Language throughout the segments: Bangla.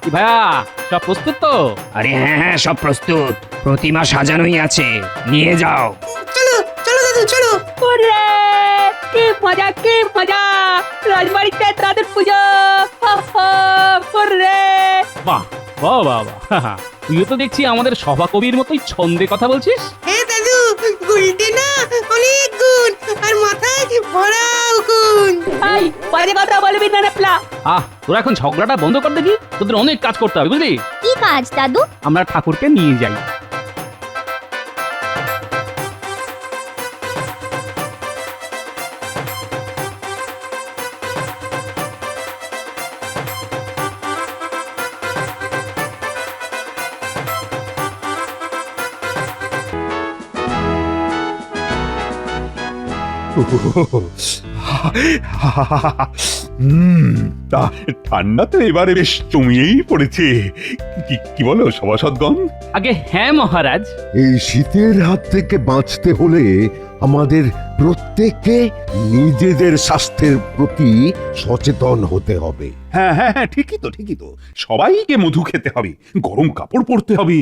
কি ভাইয়া সব প্রস্তুত তো? আরে হ্যাঁ হ্যাঁ, সব প্রস্তুত, প্রতিমা সাজানোই আছে, নিয়ে যাও। চলো চলো দাদু চলো। ওরে কি মজা কি মজা, রাজবাড়িতে তাদের পুজো। ওরে বাহ বাহ বাহ বাহ তুইও তো দেখছি আমাদের সভাকবির মতোই ছন্দে কথা বলছিস। হ্যাঁ দাদু, গুলটে না অনেক গুণ, আর মাথায় ভরা গুণ। ভাই বাইরে কথা বলবি না রে প্লা। তোরা এখন ঝগড়াটা বন্ধ কর দেখি, তোদের অনেক কাজ করতে হবে বুঝলি। কি কাজ দাদু? আমরা ঠাকুরকে নিয়ে যাই। তা ঠান্ডা তো এবারে বেশ জমিয়েই পড়েছে। কি বলো সভাসদগণ? আগে হ্যাঁ মহারাজ। এই শীতের হাত থেকে বাঁচতে হলে আমাদের প্রত্যেককে নিজেদের স্বাস্থ্যের প্রতি সচেতন হতে হবে। হ্যাঁ হ্যাঁ হ্যাঁ, ঠিকই তো সবাইকে মধু খেতে হবে, গরম কাপড় পরতে হবে।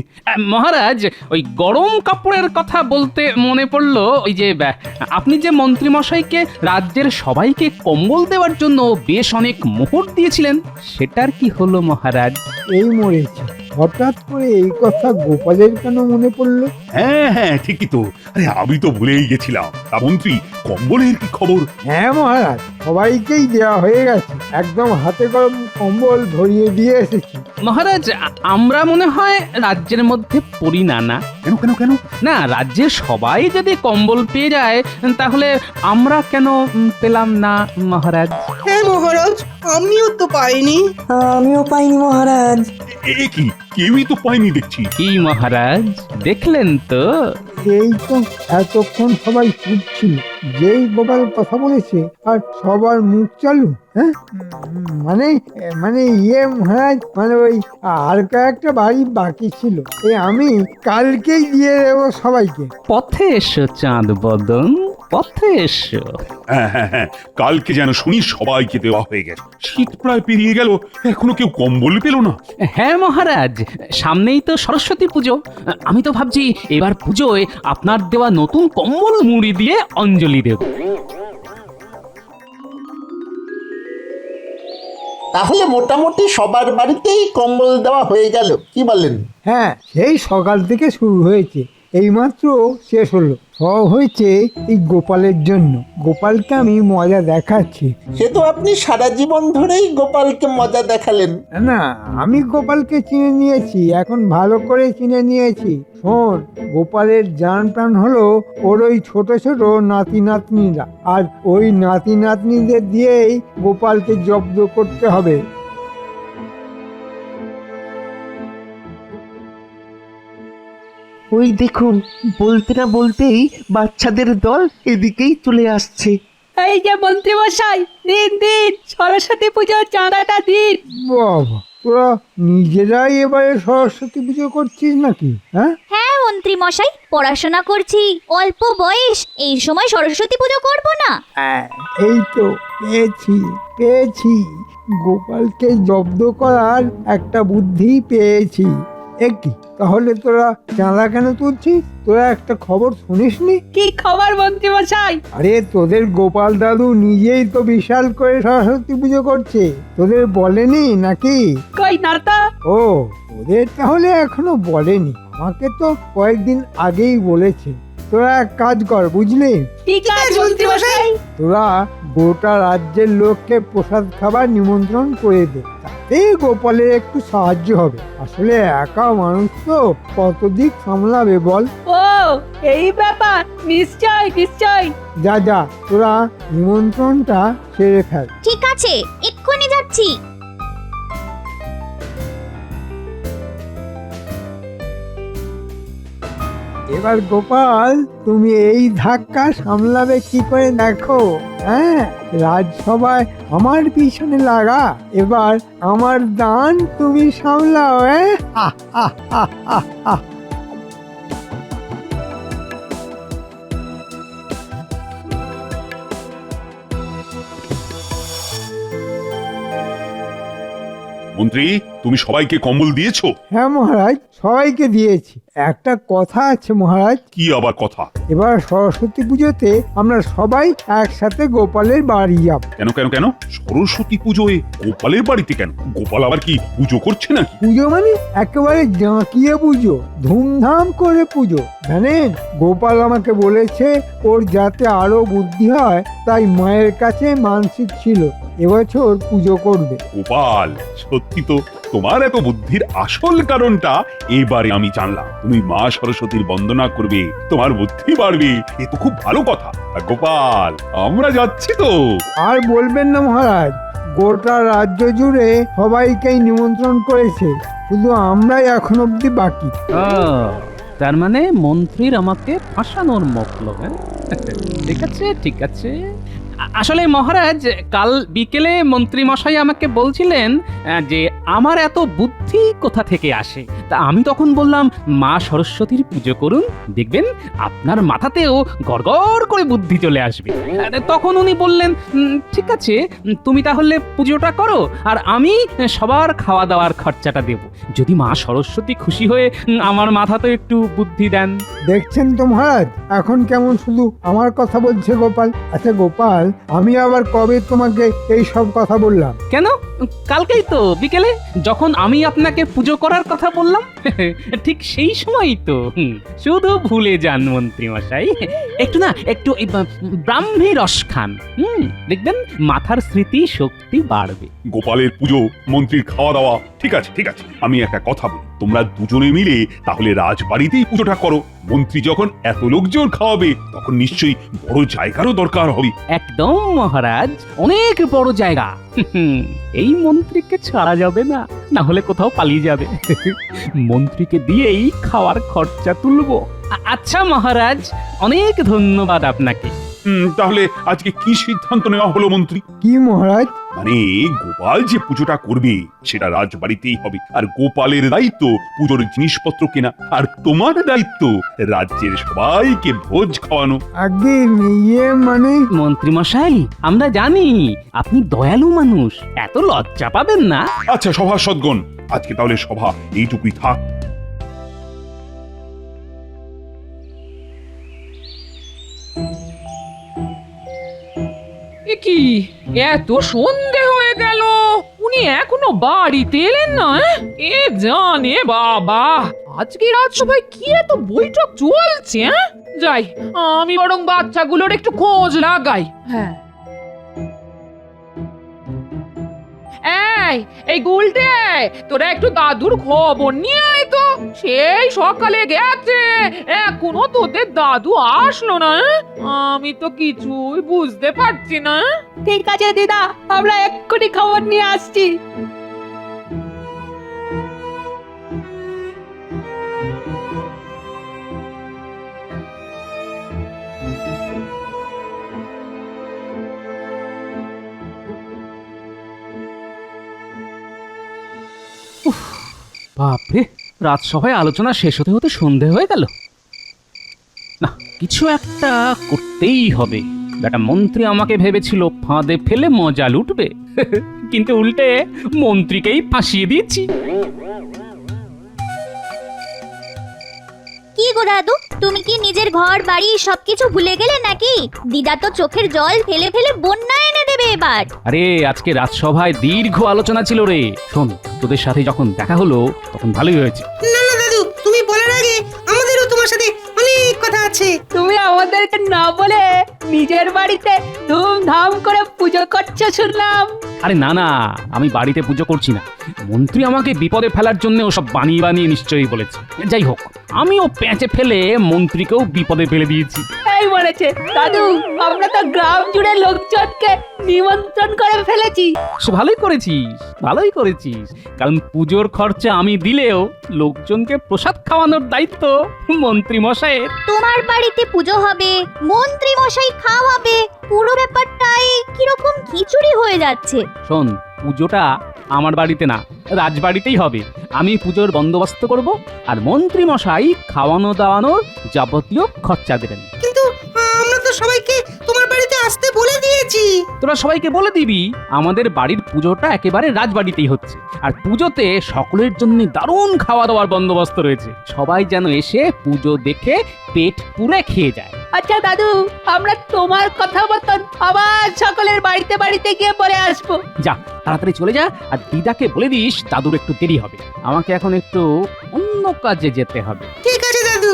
মহারাজ ওই গরম কাপড়ের কথা বলতে মনে পড়লো, ওই যে আপনি যে মন্ত্রী মশাইকে রাজ্যের সবাইকে কম্বল দেওয়ার জন্য বেশ অনেক মোহর দিয়েছিলেন, সেটার কি হলো মহারাজ? এই মরেছে, হঠাৎ করে এই কথা গোপালের কেন মনে পড়লো? হ্যাঁ হ্যাঁ, ঠিকই তো, আরে আমি তো ভুলেই গেছিলাম। তা মন্ত্রী, কম্বলের কি খবর? হ্যাঁ মহারাজ, সবাইকেই দেওয়া হয়ে গেছে, একদম হাতে গরম কম্বল ধরিয়ে দিয়ে এসেছি। মহারাজ আমরা মনে হয় রাজ্যের মধ্যে পড়ি না। না কেন কেন কেন? না, রাজ্যের সবাই যদি কম্বল পেয়ে যায় তাহলে আমরা কেন পেলাম না মহারাজ? হ্যাঁ মহারাজ, আমিও তো পাইনি। আমিও পাইনি মহারাজ। এ কি, কেউই তো পায়নি দেখছি। কি মহারাজ দেখলেন তো? এই তো এতক্ষণ সবাই চুপ ছিল, যেই গোপাল কথা বলেছে আর সবার মুখ চালু। হ্যাঁ মানে মানে মহারাজ, মানে ওই আর কয়েকটা বাড়ি বাকি ছিল, আমি কালকেই দিয়ে দেবো সবাইকে। পথে এসো চাঁদ বদন, পথে এসো। হ্যাঁ হ্যাঁ হ্যাঁ, কালকে যেন শুনি সবাইকে দেওয়া হয়ে গেছে। শীত প্রায় পেরিয়ে গেল, এখনো কেউ কম্বল পেল না। হ্যাঁ মহারাজ, সামনেই তো সরস্বতী পুজো। আমি তো ভাবছি এবার পুজোয় আপনার দেওয়া নতুন কম্বল মুড়ি দিয়ে অঞ্জলি দেব। তাহলে মোটামুটি সবার বাড়িতেই কম্বল দেওয়া হয়ে গেল, কি বলেন? হ্যাঁ, সেই সকাল থেকে শুরু হয়েছে, এইমাত্র শেষ হলো। সব হয়েছে এই গোপালের জন্য। গোপালকে আমি মজা দেখাচ্ছি। সে তো আপনি সারা জীবন ধরেই গোপালকে মজা দেখালেন। না, আমি গোপালকে চিনে নিয়েছি, এখন ভালো করে চিনে নিয়েছি। শোন, গোপালের জান প্রাণ হলো ওর ওই ছোট ছোট নাতি নাতনিরা, আর ওই নাতি নাতনিদের দিয়েই গোপালকে জব্দ করতে হবে। ওই দেখুন, বলতে না বলতেই বাচ্চাদের দল এদিকেই চলে আসছে। এই যে মন্ত্রী মশাই, দিন দিন সরস্বতী পুজোর চাঁদাটা দিন। বাবা, তোরা নিজেরাই এবারে সরস্বতী পুজো করছিস নাকি? হ্যাঁ হ্যাঁ মন্ত্রী মশাই, পড়াশোনা করছি, অল্প বয়স, এই সময় সরস্বতী পুজো করব না? হ্যাঁ, এই তো পেয়েছি, গোপালকে জব্দ করার একটা বুদ্ধি পেয়েছি। একই, তাহলে তোরা চাঁদা কেন তুলছিস? তোরা একটা খবর শুনিসনি? কি খবর মন্ত্রী মশাই? আরে তোদের গোপাল দাদু নিজেই তো বিশাল করে সরস্বতী পুজো করছে, তোদের বলেনি নাকি? কই না তো। ও, তোদের তাহলে এখনো বলেনি, আমাকে তো কয়েকদিন আগেই বলেছে। তোরা এক কাজ কর, বুঝলি? ঠিক আছে মন্ত্রী মশাই। তোরা গোটা রাজ্যের লোককে প্রসাদ খাবার নিমন্ত্রণ করে দে, তাতে গোপালের একটু সাহায্য হবে। আসলে একা মানুষ তো, কত দিক সামলাবে বল? ও এই ব্যাপার, নিশ্চয় নিশ্চয়। যা যা, তোরা নিমন্ত্রণটা সেরে ফেল। ঠিক আছে, এক্ষুনি যাচ্ছি। এবার গোপাল, তুমি এই ধাক্কা সামলাবে কি করে দেখো। হ্যাঁ, রাজসভায় আমার পিছনে লাগা, এবার আমার দান তুমি সামলাও। হ্যাঁ মন্ত্রী তুমি সবাইকে কম্বল দিয়েছো? হ্যাঁ মহারাজ, সবাইকে দিয়েছি। একটা কথা আছে মহারাজ, কি আবার কথা? এবার সরস্বতী পুজোতে আমরা সবাই একসাথে গোপালের বাড়ি যাব। কেন কেন কেন? সরস্বতী পুজোয় গোপালের বাড়িতে কেন? গোপাল আবার কি পুজো করছে নাকি? পুজো মানে একেবারে জাঁকিয়ে পুজো, ধুমধাম করে পুজো। জানেন, গোপাল আমাকে বলেছে ওর যাতে আরো বুদ্ধি হয়, তাই মায়ের কাছে মানসিক ছিল এবছর পুজো করবে। গোপাল, সত্যি তো তোমার এত বুদ্ধির আসল কারণটা এবারে আমি জানলাম। তুমি মা সরস্বতীর বন্দনা করবে, তোমার বুদ্ধি বাড়বে, এ তো খুব ভালো কথা। আর গোপাল, আমরা যাচ্ছি তো। আর বলবেন না মহারাজ, গোটা রাজ্য জুড়ে সবাইকেই নিমন্ত্রণ করেছে, শুধু আমরাই এখন অব্দি বাকি। তার মানে মন্ত্রীর আমাকে ফাঁসানোর মতলব, হ্যাঁ? ঠিক আছে ঠিক আছে। আসলে মহারাজ, কাল বিকেলে মন্ত্রী মশাই আমাকে বলছিলেন যে আমার এত বুদ্ধি কোথা থেকে আসে। তা আমি তখন বললাম মা সরস্বতীর পুজো করুন, দেখবেন আপনার মাথাতেও গড়গড় করে বুদ্ধি চলে আসবে। তখন উনি বললেন ঠিক আছে, তুমি তাহলে পুজোটা করো আর আমি সবার খাওয়া দাওয়ার খরচাটা দেব, যদি মা সরস্বতী খুশি হয়ে আমার মাথাতে একটু বুদ্ধি দেন। দেখছেন তো মহারাজ, এখন কেমন শুধু আমার কথা বলছে গোপাল। আচ্ছা গোপাল, আমি আবার কবে তোমাকে এই সব কথা বললাম? কেন, কালকেই তো বিকেলে, যখন আমি আপনাকে পুজো করার কথা বললাম। ঠিক সেই সময়ই তো। শুধু ভুলে যান মন্ত্রী মশাই, একটু এই ব্রাহ্মী রস খান, দেখবেন মাথার স্মৃতি শক্তি বাড়বে। গোপালের পুজো, মন্ত্রীর খাওয়া দাওয়া, ঠিক আছে ঠিক আছে। আমি একটা কথা বলি, তোমরা দুজনে মিলে তাহলে রাজবাড়িতেই পুজোটা করো। মন্ত্রী যখন এত লোকজন খাওয়াবে, তখন নিশ্চয়ই বড় জায়গারও দরকার হবে। একদম মহারাজ, অনেক বড় জায়গা। এই মন্ত্রীকে ছাড়া যাবে না, না হলে কোথাও পালিয়ে যাবে। মন্ত্রীকে দিয়েই খাওয়ার খরচা তুলবো। আচ্ছা মহারাজ, অনেক ধন্যবাদ আপনাকে। তাহলে আজকে কি সিদ্ধান্ত নেওয়া হলো মন্ত্রী? কি মহারাজ? মানে গোপাল যে পুজোটা করবে সেটা রাজবাড়িতেই হবে, আর গোপালের দায়িত্ব পুজোর জিনিসপত্র কেনা, আর তোমার দায়িত্ব রাজ্যের সবাইকে ভোজ খাওয়ানো। আগে ইয়ে মানে মন্ত্রী মশাই, আমরা জানি আপনি দয়ালু মানুষ, এত লজ্জা পাবেন না। আচ্ছা সভাসদগণ, আজকে তাহলে সভা এইটুকুই থাক। কি এত সন্ধে হয়ে গেল, উনি এখনো বাড়িতে এলেন না? এ জানে বাবা, আজকে রাজসভায় কি এত বৈঠক চলছে? যাই, আমি বরং বাচ্চাগুলোর একটু খোঁজ লাগাই। হ্যাঁ, এই গুলটে, তোরা একটু দাদুর খবর নিয়ে আয় তো। সেই সকালে গেছে, এখনো তোদের দাদু আসলো না। আমি তো কিছুই বুঝতে পারছি না। ঠিক আছে দিদা, আমরা এক্ষুনি খবর নিয়ে আসছি। বাপরে, রাজসভায় আলোচনা শেষ হতে হতে সন্ধে হয়ে গেল। না, কিছু একটা করতেই হবে। বেটা মন্ত্রী আমাকে ভেবেছিল ফাঁদে ফেলে মজা লুটবে, কিন্তু উল্টে মন্ত্রীকেই ফাঁসিয়ে দিয়েছি। কি গো দাদু, তুমি কি নিজের ঘর বাড়ি সবকিছু ভুলে গেলে নাকি? দিদা তো চোখের জল ফেলে ফেলে বন্যা এনে দেবে এবার। আরে আজকে রাজসভায় দীর্ঘ আলোচনা ছিল রে। শোন, তোদের সাথে যখন দেখা হলো তখন ভালোই হয়েছে। না না দাদু, তুমি বলার আগে আমাদেরও তোমার সাথে অনেক কথা আছে। তুমি আমাদেরকে না বলে নিজের বাড়িতে ধুমধাম করে পুজো করছো শুনলাম। আরে না না, আমি বাড়িতে পুজো করছি না। মন্ত্রী আমাকে বিপদে ফেলার জন্য ওসব বানিয়ে বানিয়ে নিশ্চয়ই বলেছে। যাই হোক, আমিও প্যাঁচে ফেলে মন্ত্রীকেও বিপদে ফেলে দিয়েছি। এই বলেছে দাদু, আমরা তো গ্রাম জুড়ে লোকজনকে নিমন্ত্রণ করে ফেলেছি। সে ভালোই করেছিস, ভালোই করেছিস, কারণ পুজোর খরচা আমি দিলেও লোকজনকে প্রসাদ খাওয়ানোর দায়িত্ব মন্ত্রী মশাইয়ের। তোমার বাড়িতে পুজো হবে, মন্ত্রী মশাই খাওয়াবে, পুরো ব্যাপারটাই কিরকম খিচুড়ি হয়ে যাচ্ছে। শোন, পুজোটা আমার বাড়িতে না, রাজবাড়িতেই হবে। আমি পুজোর বন্দোবস্ত করব, আর মন্ত্রী মশাই খাওয়ানো দাওয়ানোর যাবতীয় খরচা দেবেন। কিন্তু আমরা তো সবাইকে তোমার বাড়িতে আসতে বলে দিয়েছি। বুঝেছি। তোরা সবাইকে বলে দিবি আমাদের বাড়ির পুজোটা একেবারে রাজবাড়িতেই হচ্ছে, আর পুজোতে সকলের জন্য দারুণ খাওয়া দাওয়ার বন্দোবস্ত রয়েছে। সবাই যেন এসে পুজো দেখে পেট পুরে খেয়ে যায়। আচ্ছা দাদু, আমরা তোমার কথা মতন আবার সকলের বাড়িতে বাড়িতে গিয়ে পরে আসবো। যা তাড়াতাড়ি চলে যা, আর দিদাকে বলে দিস দাদুর একটু দেরি হবে, আমাকে এখন একটু অন্য কাজে যেতে হবে। ঠিক আছে দাদু।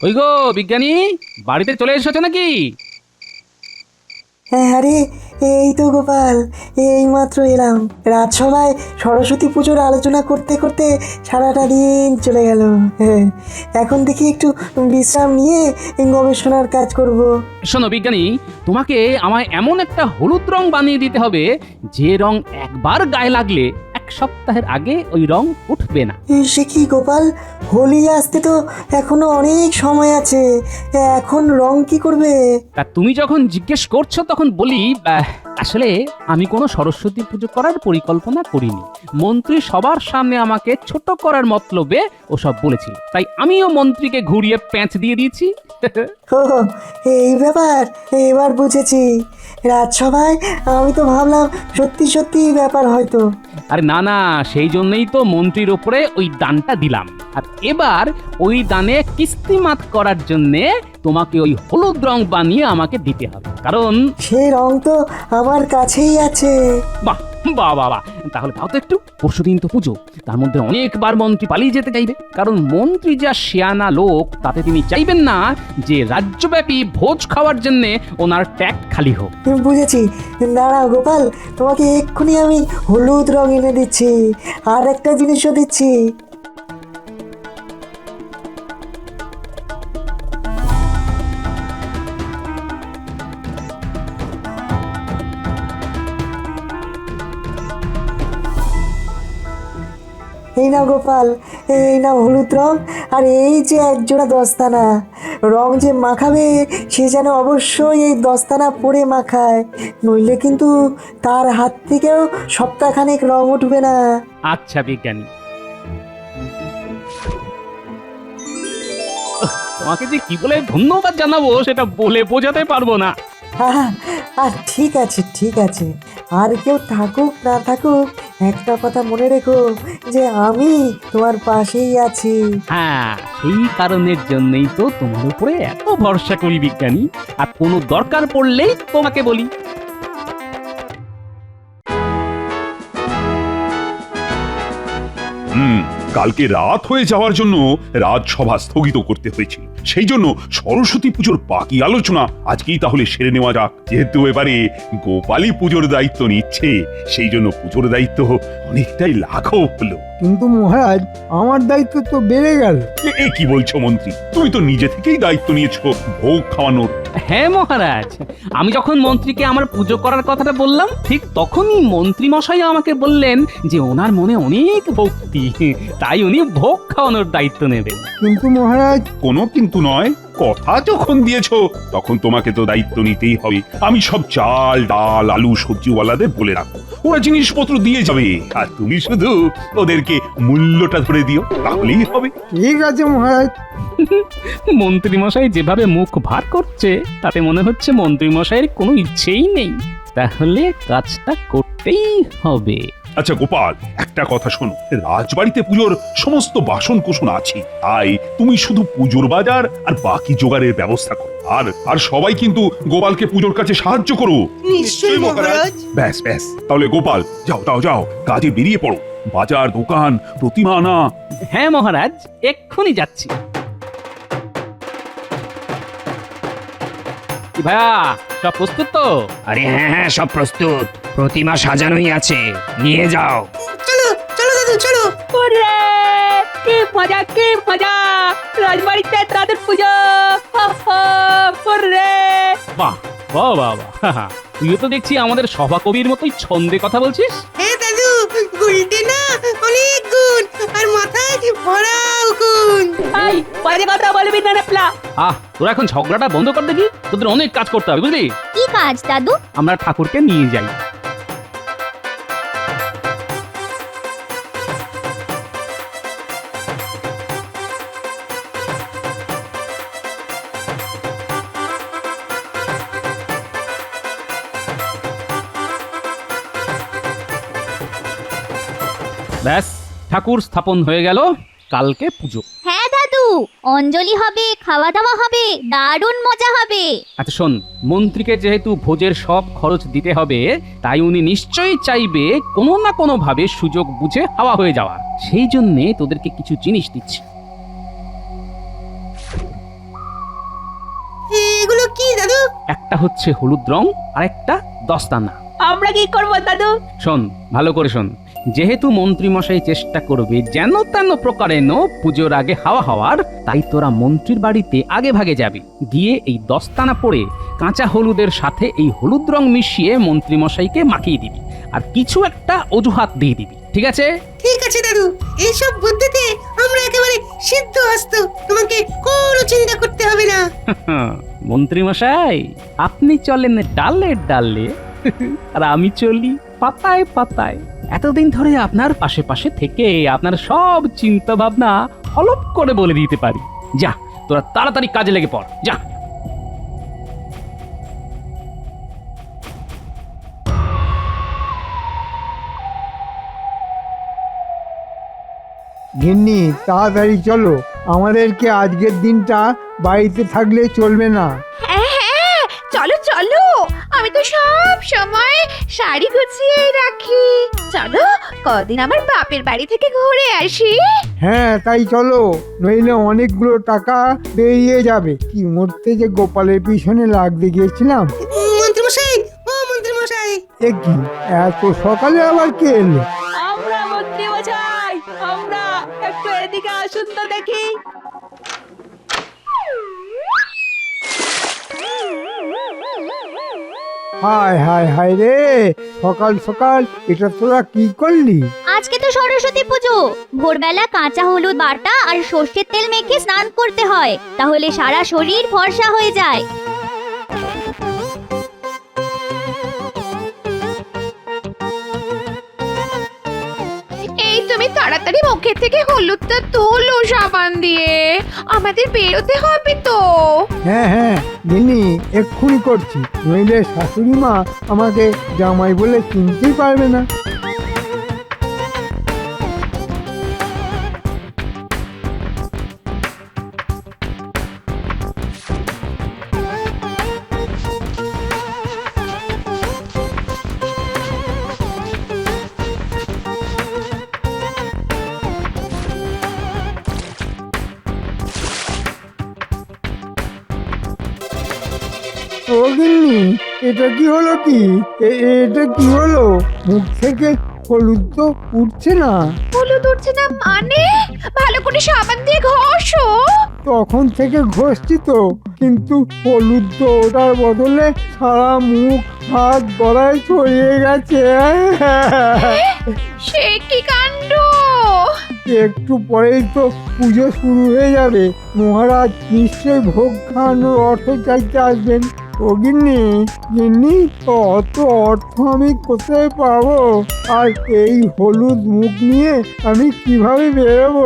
ওই গো বিজ্ঞানী, বাড়িতে চলে এসেছো নাকি? হ্যাঁ, আরে এই তো গোপাল, এই মাত্র এলাম। রাজসভায় সরস্বতী পুজোর আলোচনা করতে করতে সারাটা দিন চলে গেল। হ্যাঁ, এখন দেখি একটু বিশ্রাম নিয়ে গবেষণার কাজ করব। শোনো বিজ্ঞানী, তোমাকে আমায় এমন একটা হলুদ রং বানিয়ে দিতে হবে যে রং একবার গায়ে লাগলে এক সপ্তাহের আগে ওই রং উঠবে না। সে কি গোপাল, হোলি আসতে তো এখনো অনেক সময় আছে, এখন রং কি করবে? তা তুমি যখন জিজ্ঞেস করছো তখন বলি, আসলে আমি কোনো সরস্বতী পুজো করার পরিকল্পনা করিনি। মন্ত্রী সবার সামনে আমাকে ছোট করার মতলবে ওসব বলেছিল, তাই আমিও মন্ত্রীকে ঘুরিয়ে প্যাঁচ দিয়ে দিয়েছি। ও, এই ব্যাপার, এবার বুঝেছি। রাজসভায় আমি তো ভাবলাম সত্যি সত্যি ব্যাপার হয়তো। আরে না না, সেই জন্যই তো মন্ত্রীর ওপরে ওই দানটা দিলাম। আর এবার ওই দানে কিস্তিমাত করার জন্যে তোমাকে ওই হলুদ রং বানিয়ে আমাকে দিতে হবে, কারণ সেই রং তো আমার কাছেই আছে। বাহ বাহ বাহ বাহ, তাহলে তাও তো একটু। পরশুদিন তো পুজো, তার মধ্যে অনেকবার মন্ত্রী পালিয়ে যেতে চাইবে, কারণ মন্ত্রী যা শিয়ানা লোক, তাতে তিনি চাইবেন না যে রাজ্যব্যাপী ভোজ খাওয়ার জন্য ওনার ট্যাগ খালি হোক। বুঝেছি, দাঁড়াও গোপাল, তোমাকে এক্ষুনি আমি হলুদ রং এনে দিচ্ছি, আর একটা জিনিসও দিচ্ছি। এই নাও গোপাল, এই নাও হলুদ রং, আর এই যে একজোড়া দস্তানা। রং যে মাখাবে সে যেন অবশ্যই এই দস্তানা পরে মাখায়, নইলে কিন্তু তার হাত থেকেও সপ্তাহখানেক রং উঠবে না। আচ্ছা বিজ্ঞানী, তোমাকে যে কি বলে ধন্যবাদ জানাবো সেটা বলে বোঝাতে পারবো না। আর ঠিক আছে, ঠিক আছে, আর কেউ থাকুক না থাকুক, একটা কথা মনে রেখো যে আমি তোমার পাশেই আছি। হ্যাঁ, সেই কারণের জন্যই তো তোমার উপরে এত ভরসা করি বিজ্ঞানী, আর কোনো দরকার পড়লেই তোমাকে বলি। কালকে রাত হয়ে যাওয়ার জন্য রাজসভা স্থগিত করতে হয়েছিল, সেই জন্য সরস্বতী পুজোর বাকি আলোচনা আজকেই তাহলে সেরে নেওয়া যাক। যেহেতু এবারে গোপালই পুজোর দায়িত্ব নিচ্ছে, সেই জন্য পুজোর দায়িত্ব অনেকটাই লাঘব হলো। কিন্তু মহারাজ, আমার দায়িত্ব তো বেড়ে গেল। এ কি বলছো মন্ত্রী, তুমি তো নিজে থেকেই দায়িত্ব নিয়েছো ভোগ খাওয়ানোর। হ্যাঁ মহারাজ, আমি যখন মন্ত্রীকে আমার পুজো করার কথাটা বললাম, ঠিক তখনই মন্ত্রী মশাই আমাকে বললেন যে ওনার মনে অনেক ভক্তি, তাই উনি ভোগ খাওয়ানোর দায়িত্ব নেবেন। কিন্তু মহারাজ, কোনো কিন্তু নয়, কথা যখন দিয়েছো তখন তোমাকে তো দায়িত্ব নিতেই হবে। আমি সব চাল ডাল আলু সবজিওয়ালাদের বলে রাখবো, ওরা জিনিসপত্র দিয়ে যাবে, আর তুমি শুধু ওদেরকে মূল্যটা ধরে দিও, তাহলেই হবে। ঠিক আছে মহারাজ। মন্ত্রী মশাই যেভাবে মুখ ভার করছে তাতে মনে হচ্ছে মন্ত্রী মশাইয়ের কোনো ইচ্ছেই নেই, তাহলে কাজটা করতেই হবে। আচ্ছা গোপাল, একটা কথা শোনো, রাজবাড়িতে পুজোর সমস্ত বাসন কোসন আছে, তাই তুমি শুধু পুজোর বাজার আর বাকি জোগাড়ের ব্যবস্থা করো, আর সবাই কিন্তু গোপালকে পুজোর কাছে সাহায্য করো। নিশ্চয়ই মহারাজ। ব্যাস ব্যাস, তাহলে গোপাল যাও যাও যাও, কাজে বেরিয়ে পড়ো, বাজার দোকান প্রতিমা আনা। হ্যাঁ মহারাজ, এক্ষুনি যাচ্ছি। কি ভাইয়া, সব প্রস্তুত তো? আরে হ্যাঁ হ্যাঁ, সব প্রস্তুত, প্রতিমা সাজানোই আছে, নিয়ে যাও। চলো চলো দাদু, চলো। ওরে, কি মজা, কি মজা! রাজবাড়িতে তাদের পুজো! ওরে! বাহ বাহ বাহ বাহ, তুইও তো দেখছি আমাদের সভাকবির মতোই ছন্দে কথা বলছিস। হ্যাঁ দাদু, গুলটে না অনেক গুণ, আর মাথায় ভরা গুণ। এই, বাজে কথা বলবি না রে প্লা। তোরা এখন ঝগড়াটা বন্ধ কর দেখি, তোদের অনেক কাজ করতে হবে বুঝলি। কি কাজ দাদু? আমরা ঠাকুরকে নিয়ে যাই। ব্যাস, ঠাকুর স্থাপন হয়ে গেল, কালকে পুজো। হ্যাঁ দাদু, অঞ্জলি হবে, খাওয়া দাওয়া হবে, দারুণ মজা হবে। আচ্ছা শোন, মন্ত্রীকে যেহেতু ভোজের সব খরচ দিতে হবে, তাই উনি নিশ্চয়ই চাইবে কোনো না কোনো ভাবে সুযোগ বুঝে হাওয়া হয়ে যাওয়ার। সেই জন্যে তোদেরকে কিছু জিনিস দিচ্ছি। এগুলো কি দাদু? একটা হচ্ছে হলুদ রং আর একটা দস্তানা। আমরা কি করব দাদু? শোন, ভালো করে শোন, যেহেতু মন্ত্রী মশাই চেষ্টা করবে যেন তেন প্রকারেণ পুজোর আগে হাওয়া হওয়ার, তাই তোরা মন্ত্রীর বাড়িতে আগে ভাগে যাবি, গিয়ে এই দস্তানা পরে কাঁচা হলুদের সাথে এই হলুদ রং মিশিয়ে মন্ত্রী মশাইকে মাখিয়ে দিবি, আর কিছু একটা অজুহাত দিয়ে দিবি, ঠিক আছে? ঠিক আছে দাদু, এইসব বুদ্ধিতে আমরা একেবারে সিদ্ধ হস্ত, তোমাকে কোনো চিন্তা করতে হবে না। মন্ত্রী মশাই, আপনি চলেন ডালে ডালে, আর আমি চলি পাতায় পাতায়। এতদিন ধরে আপনার পাশে পাশে থেকে আপনার সব চিন্তা ভাবনা হলপ করে বলে দিতে পারি। যা, তোরা তাড়াতাড়ি কাজে লেগে পড়, যা। গিন্নি, তাড়াতাড়ি চলো, আমাদেরকে আজকের দিনটা বাড়িতে থাকলে চলবে না। হ্যাঁ, চলো চলো, আমি তো সব সময় শাড়ি গুছিয়ে রাখি। চলো, কদিন আমার বাপের বাড়ি থেকে ঘুরে আসি। হ্যাঁ, তাই চলো, নইলে অনেকগুলো টাকা বেরিয়ে যাবে। কি মরতে যে গোপালের পিছনে লাগতে গিয়েছিলাম। মন্ত্রীমশাই, ও মন্ত্রীমশাই, এ কি, এত সকালে আবার কে এলো? আমরা মন্ত্রীমশাই, আমরা একটু এদিকে আসুন তো দেখি। হায় হায় হায় রে, সকাল সকাল এটা তোরা কি করলি? আজকে তো সরস্বতী পুজো, ভোরবেলা কাঁচা হলুদ বাটা আর সর্ষের তেল মেখে স্নান করতে হয়, তাহলে সারা শরীর ফর্সা হয়ে যায়। এই তুমি তাড়াতাড়ি মুখে থেকে হলুদটা তোলো সাবান দিয়ে, আমাদের বেরোতে হবে তো। হ্যাঁ হ্যাঁ গিন্নি, এক্ষুনি করছি, নইলে শাশুড়ি মা আমাকে জামাই বলে চিনতেই পারবে না। ও গিন্নি, এটা কি হলো? কি এটা কি হলো? মুখ থেকে হলুদ তো উঠছে না। হলুদ উঠছে না মানে? ভালো করে সাবান দিয়ে ঘষো। তখন থেকে ঘষছি তো, কিন্তু হলুদ তো ওটার বদলে সারা মুখ, হাত, গলায় ছড়িয়ে গেছে। সে কি কাণ্ড! একটু পরেই তো পুজো শুরু হয়ে যাবে, মহারাজ নিশ্চয়ই ভোগ খাওয়ানোর অর্থ চাইতে আসবেন। ও গিন্নি, গিন্নি, অত অর্থ আমি কোথায় পাবো? আর এই হলুদ মুখ নিয়ে আমি কিভাবে বেরোবো?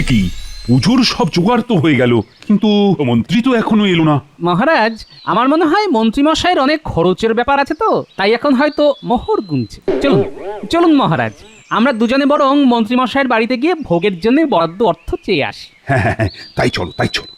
কি পুজোর সব জোগাড় তো হয়ে গেল, কিন্তু মন্ত্রী তো এখনো এলো না। মহারাজ, আমার মনে হয় মন্ত্রী মশাইয়ের অনেক খরচের ব্যাপার আছে, তো তাই এখন হয়তো মোহর গুনছে। চলুন চলুন মহারাজ, আমরা দুজনে বরং মন্ত্রী মশাইয়ের বাড়িতে গিয়ে ভোগের জন্য বরাদ্দ অর্থ চেয়ে আসি। হ্যাঁ হ্যাঁ হ্যাঁ, তাই চলো তাই চলো।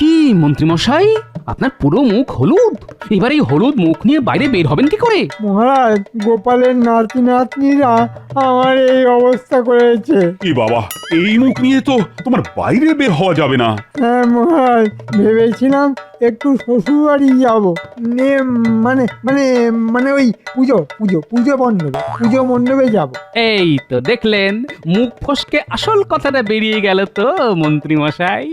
কি মন্ত্রী মশাই, আপনার পুরো মুখ হলুদ, এবার এই হলুদ মুখ নিয়ে বাইরে বের হবেন কি করে? মহারাজ, গোপালের নাতি নাতনিরা আমার এই অবস্থা করেছে। এ বাবা, এই মুখ নিয়ে তো তোমার বাইরে বের হওয়া যাবে না। হ্যাঁ মহারাজ, ভেবেছিলাম একটু শ্বশুর বাড়ি যাবো মানে মানে মানে ওই পুজো মণ্ডপে যাবো। এই তো দেখলেন, মুখ ফসকে আসল কথাটা বেরিয়ে গেল তো মন্ত্রী মশাই।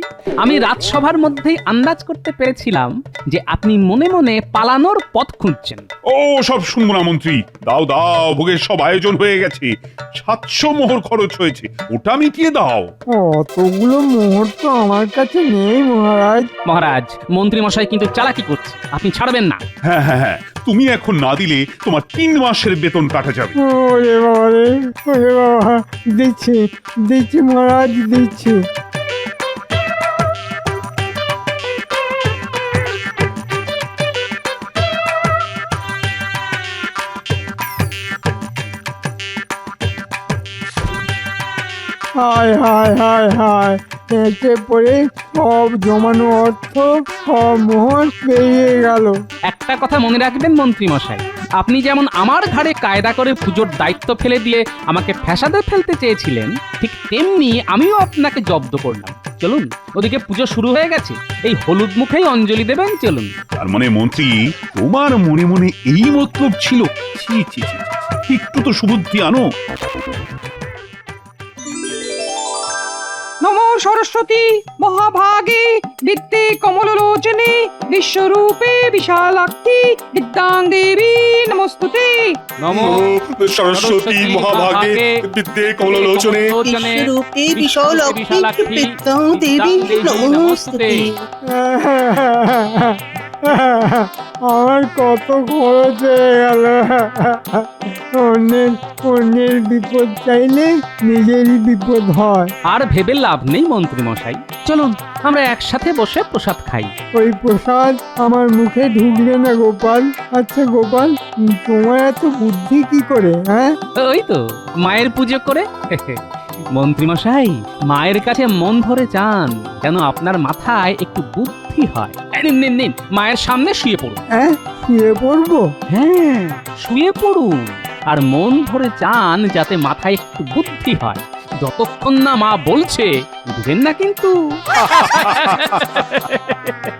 আমি রাজসভার মধ্যেই আন্দাজ করতে পেরেছিলাম যে আপনি মনে মনে পালানোর পথ খুঁজছেন। ও সব শুনবো না মন্ত্রী, দাও দাও, ভোগের সব আয়োজন হয়ে গেছে, 700 মোহর খরচ হয়েছে, ওটা মিটিয়ে দাও। অতগুলো মুহূর্ত আমার কাছে নেই মহারাজ। মহারাজ, মন্ত্রী মশাই কিন্তু চালাকি করছে, আপনি ছাড়বেন না। হ্যাঁ হ্যাঁ হ্যাঁ, তুমি এখন না দিলে তোমার 3 মাসের বেতন কাটা যাবে। ওরে বাবা, দিচ্ছি মহারাজ, দিচ্ছি। হায় এতে পরে সব জমানো অর্থ, সব মোহর বেরিয়ে গেল। একটা কথা মনে রাখবেন মন্ত্রী মশাই, আপনি যেমন আমার ঘাড়ে কায়দা করে পুজোর দায়িত্ব ফেলে দিয়ে আমাকে ফ্যাসাদে ফেলতে চেয়েছিলেন, ঠিক তেমনি আমিও আপনাকে জব্দ করলাম। চলুন, ওদিকে পুজো শুরু হয়ে গেছে, এই হলুদ মুখেই অঞ্জলি দেবেন, চলুন। তার মানে মন্ত্রী, তোমার মনে মনে এই মতলব ছিল? ছি ছি ছি, একটু তো সুবুদ্ধি আনো। নমো সরস্বতী মহাভাগে বিদ্যে কমললোচনে বিশ্বরূপে বিশালাক্ষী বিদ্যাং দেবী নমস্তুতে। নমো সরস্বতী মহাভাগে বিদ্যে কমললোচনে বিশ্বরূপে বিশালাক্ষী বিদ্যাং দেবী নমস্তুতে। আমার কত খরচ হয়ে গেল। অন্যের বিপদ চাইলে নিজেরই বিপদ হয়। আর ভেবে লাভ নেই মন্ত্রী মশাই, চলুন আমরা একসাথে বসে প্রসাদ খাই। ওই প্রসাদ আমার মুখে ঢুকবে না গোপাল। আচ্ছা গোপাল, তোমার এত বুদ্ধি কি করে? হ্যাঁ, ওই তো মায়ের পুজো করে। মন্ত্রী মশাই, মায়ের কাছে মন ভরে চান যেন আপনার মাথায় একটু বুদ্ধি হয়। নিন, মায়ের সামনে শুয়ে পড়ুন। হ্যাঁ, শুয়ে পড়বো? হ্যাঁ, শুয়ে পড়ুন আর মন ভরে চান যাতে মাথায় একটু বুদ্ধি হয়। যতক্ষণ না মা বলছে উঠবেন না কিন্তু।